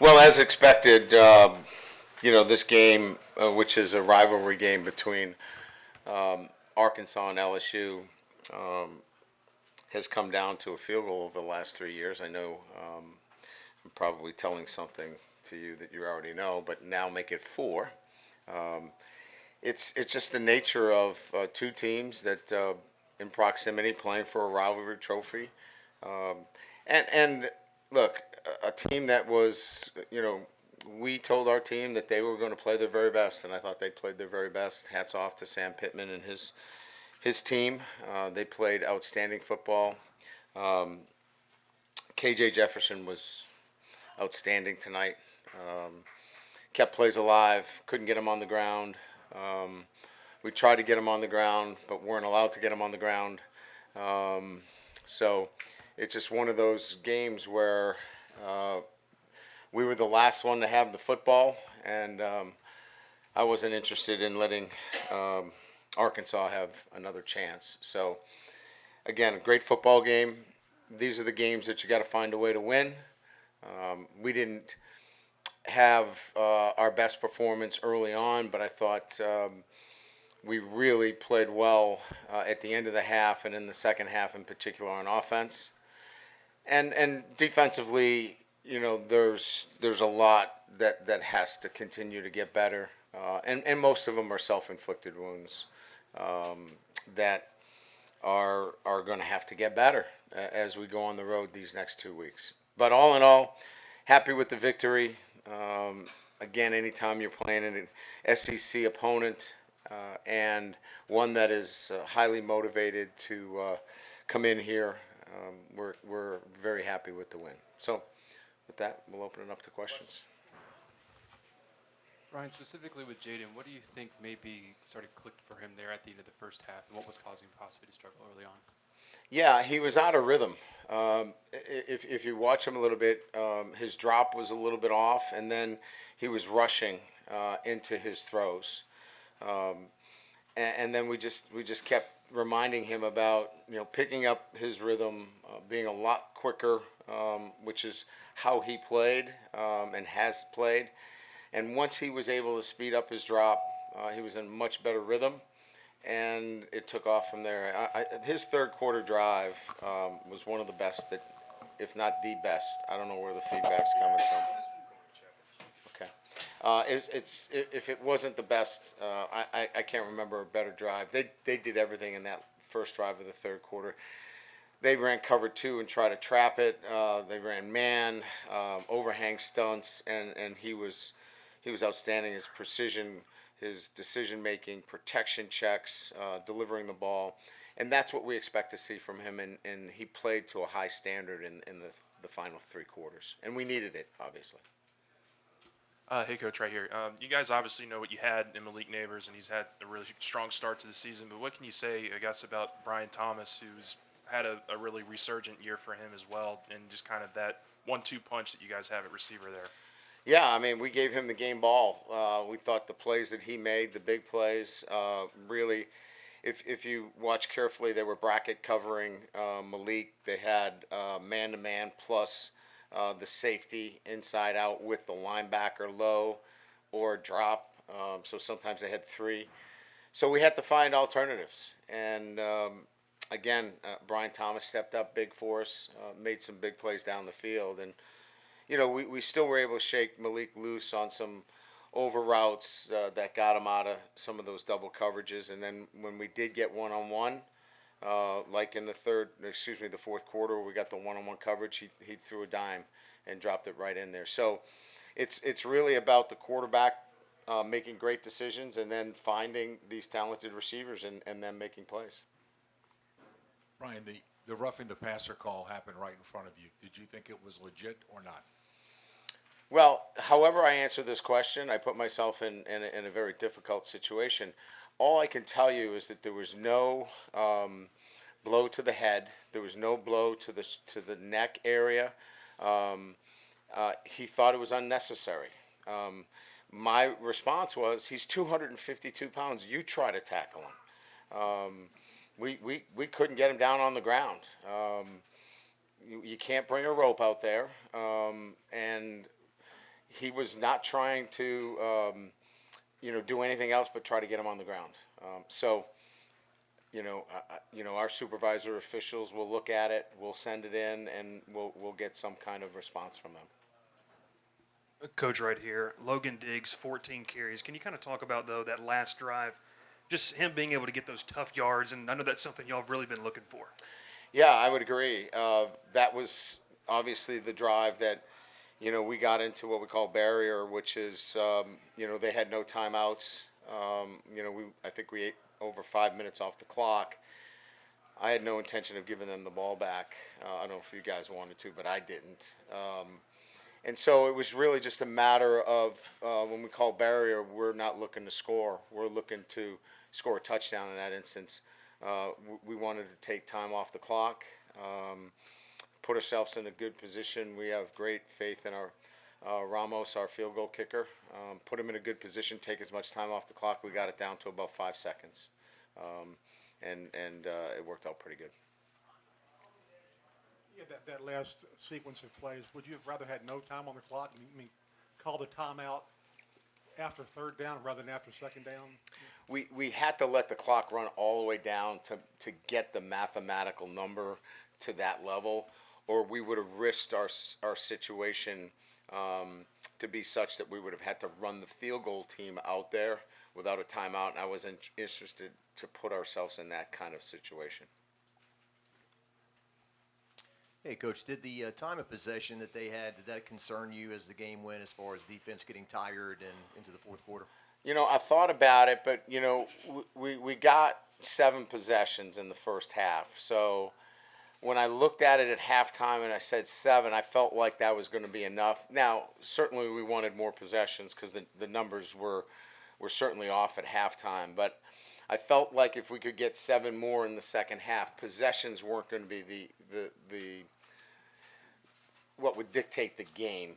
Well, as expected, this game, which is a rivalry game between Arkansas and LSU, has come down to a field goal over the last 3 years. I know I'm probably telling something to you that you already know, but now make it four. It's just the nature of two teams that in proximity playing for a rivalry trophy. And look, a team that was, we told our team that they were going to play their very best, and I thought they played their very best. Hats off to Sam Pittman and his team. They played outstanding football. KJ Jefferson was outstanding tonight. Kept plays alive. Couldn't get him on the ground. We tried to get him on the ground, but weren't allowed to get him on the ground. So it's just one of those games where we were the last one to have the football, and I wasn't interested in letting Arkansas have another chance. So, again, a great football game. These are the games that you got to find a way to win. We didn't have our best performance early on, but I thought we really played well at the end of the half and in the second half in particular on offense. And defensively, there's a lot that has to continue to get better, and most of them are self-inflicted wounds that are going to have to get better as we go on the road these next 2 weeks. But all in all, happy with the victory. Again, anytime you're playing an SEC opponent and one that is highly motivated to come in here, we're very happy with the win. So with that, we'll open it up to questions. Ryan, specifically with Jaden, what do you think maybe sort of clicked for him there at the end of the first half, and what was causing him possibly to struggle early on? Yeah, he was out of rhythm. If you watch him a little bit, his drop was a little bit off, and then he was rushing into his throws, and then we just kept reminding him about picking up his rhythm, being a lot quicker, which is how he played and has played. And once he was able to speed up his drop, he was in much better rhythm, and it took off from there. His third quarter drive was one of the best, that, if not the best. I don't know where the feedback's coming from. Okay, if it wasn't the best, I can't remember a better drive. They did everything in that first drive of the third quarter. They ran cover two and tried to trap it. They ran man, overhang stunts, and he was outstanding. His precision, his decision-making, protection checks, delivering the ball. And that's what we expect to see from him. And he played to a high standard in the final three quarters. And we needed it, obviously. Hey, Coach, right here. You guys obviously know what you had in Malik Davis, and he's had a really strong start to the season. But what can you say, I guess, about Brian Thomas, who's had a really resurgent year for him as well, and just kind of that 1-2 punch that you guys have at receiver there? Yeah, I mean, we gave him the game ball. We thought the plays that he made, the big plays, really, if you watch carefully, they were bracket covering Malik. They had man-to-man plus the safety inside out with the linebacker low or drop. So sometimes they had three. So we had to find alternatives. And, again, Brian Thomas stepped up big for us, made some big plays down the field. And, we still were able to shake Malik loose on some over routes that got him out of some of those double coverages. And then when we did get one-on-one, like in the fourth quarter, where we got the one-on-one coverage, he threw a dime and dropped it right in there. So it's really about the quarterback making great decisions and then finding these talented receivers and then making plays. Ryan, the roughing the passer call happened right in front of you. Did you think it was legit or not? Well, however I answer this question, I put myself in a very difficult situation. All I can tell you is that there was no blow to the head. There was no blow to the neck area. He thought it was unnecessary. My response was, he's 252 pounds. You try to tackle him. We couldn't get him down on the ground. You can't bring a rope out there. And he was not trying to, do anything else but try to get him on the ground. Our supervisor officials will look at it, we'll send it in, and we'll get some kind of response from them. Coach right here, Logan Diggs, 14 carries. Can you kind of talk about, though, that last drive, just him being able to get those tough yards, and I know that's something y'all have really been looking for. Yeah, I would agree. That was obviously the drive that, we got into what we call barrier, which is, they had no timeouts. I think we ate over 5 minutes off the clock. I had no intention of giving them the ball back. I don't know if you guys wanted to, but I didn't. And so it was really just a matter of when we call barrier, we're not looking to score. We're looking to score a touchdown in that instance. We wanted to take time off the clock, put ourselves in a good position. We have great faith in our Ramos, our field goal kicker. Put him in a good position, take as much time off the clock. We got it down to about 5 seconds. And it worked out pretty good. Yeah, that last sequence of plays, would you have rather had no time on the clock? I mean, call the timeout after third down rather than after second down? We had to let the clock run all the way down to get the mathematical number to that level, or we would have risked our situation to be such that we would have had to run the field goal team out there without a timeout, and I wasn't interested to put ourselves in that kind of situation. Hey, Coach, did the time of possession that they had, did that concern you as the game went as far as defense getting tired and into the fourth quarter? I thought about it, but, we got 7 possessions in the first half. So when I looked at it at halftime and I said 7, I felt like that was going to be enough. Now, certainly we wanted more possessions because the numbers were certainly off at halftime. But I felt like if we could get 7 more in the second half, possessions weren't going to be the what would dictate the game.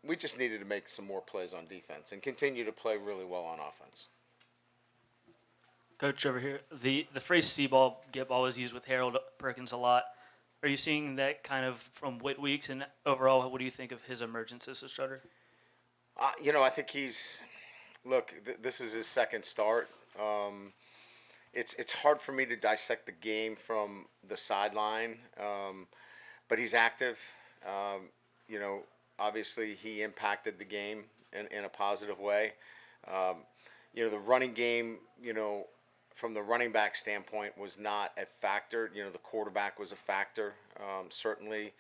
We just needed to make some more plays on defense and continue to play really well on offense. Coach, over here, the phrase "see ball, get ball" is used with Harold Perkins a lot. Are you seeing that kind of from Whit Weeks, and overall, what do you think of his emergence as a starter? I think this is his second start. It's hard for me to dissect the game from the sideline, but he's active. Obviously he impacted the game in a positive way. The running game, from the running back standpoint was not a factor. The quarterback was a factor. Certainly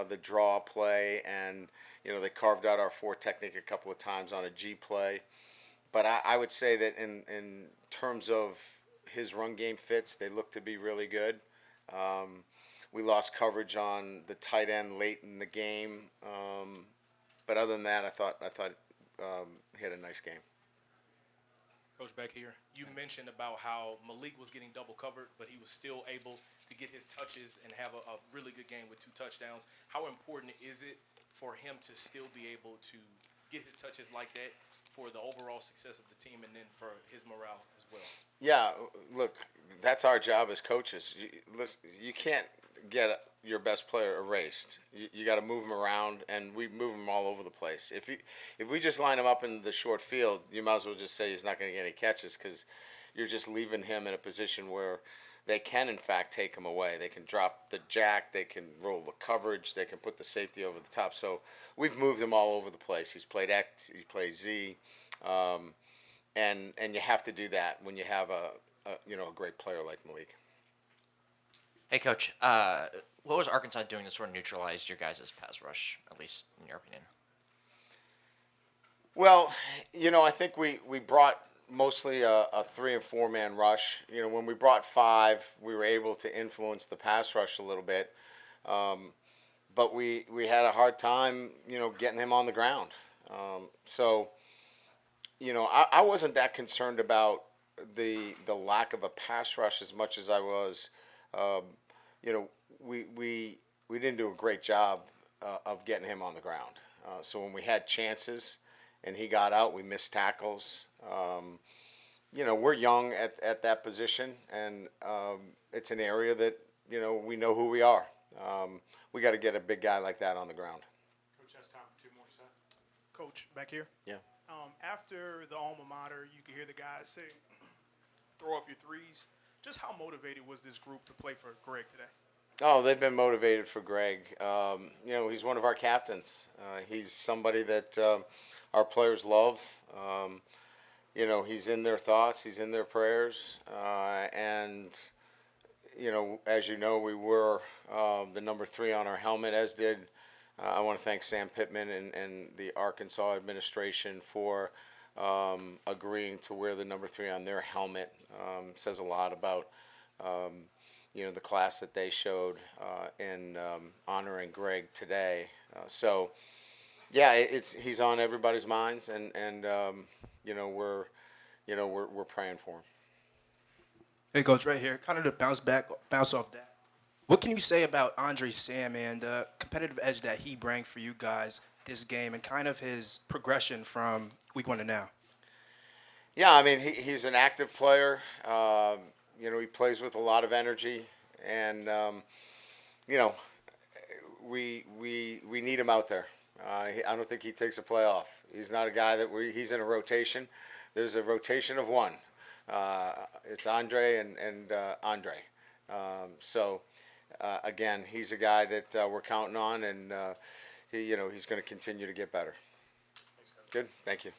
the draw play, and, they carved out our 4 technique a couple of times on a G play. But I would say that in terms of his run game fits, they look to be really good. We lost coverage on the tight end late in the game, but other than that, I thought he had a nice game. Coach, back here, you mentioned about how Malik was getting double covered, but he was still able to get his touches and have a really good game with 2 touchdowns. How important is it for him to still be able to get his touches like that for the overall success of the team and then for his morale as well? Yeah, look, that's our job as coaches. You can't get your best player erased. You got to move him around, and we move him all over the place. If we just line him up in the short field, you might as well just say he's not going to get any catches, because you're just leaving him in a position where they can, in fact, take him away. They can drop the jack, they can roll the coverage, they can put the safety over the top. So we've moved him all over the place. He's played X, he plays Z, and you have to do that when you have a great player like Malik. Hey, Coach, what was Arkansas doing to sort of neutralize your guys' pass rush, at least in your opinion? Well, I think we brought mostly a 3 and 4 man rush. When we brought 5, we were able to influence the pass rush a little bit, but we had a hard time, getting him on the ground. I wasn't that concerned about the lack of a pass rush as much as I was. We didn't do a great job of getting him on the ground. So when we had chances and he got out, we missed tackles. We're young at that position, and it's an area that, we know who we are. We got to get a big guy like that on the ground. Coach, has time for 2 more, Seth. Coach, back here. Yeah. After the alma mater, you could hear the guys say, throw up your threes. Just how motivated was this group to play for Greg today? Oh, they've been motivated for Greg. He's one of our captains. He's somebody that our players love. He's in their thoughts. He's in their prayers. And as you know, we were the number 3 on our helmet, as did. I want to thank Sam Pittman and the Arkansas administration for agreeing to wear the number 3 on their helmet. Says a lot about the class that they showed in honoring Greg today. He's on everybody's minds, and we're praying for him. Hey, Coach, right here. Kind of to bounce off that. What can you say about Andre Sam and the competitive edge that he brought for you guys this game, and kind of his progression from week 1 to now? Yeah, I mean, he's an active player. He plays with a lot of energy, and we need him out there. I don't think he takes a play off. He's not a guy that he's in a rotation. There's a rotation of one. It's Andre and Andre. Again, he's a guy that we're counting on, and he's going to continue to get better. Good. Thank you.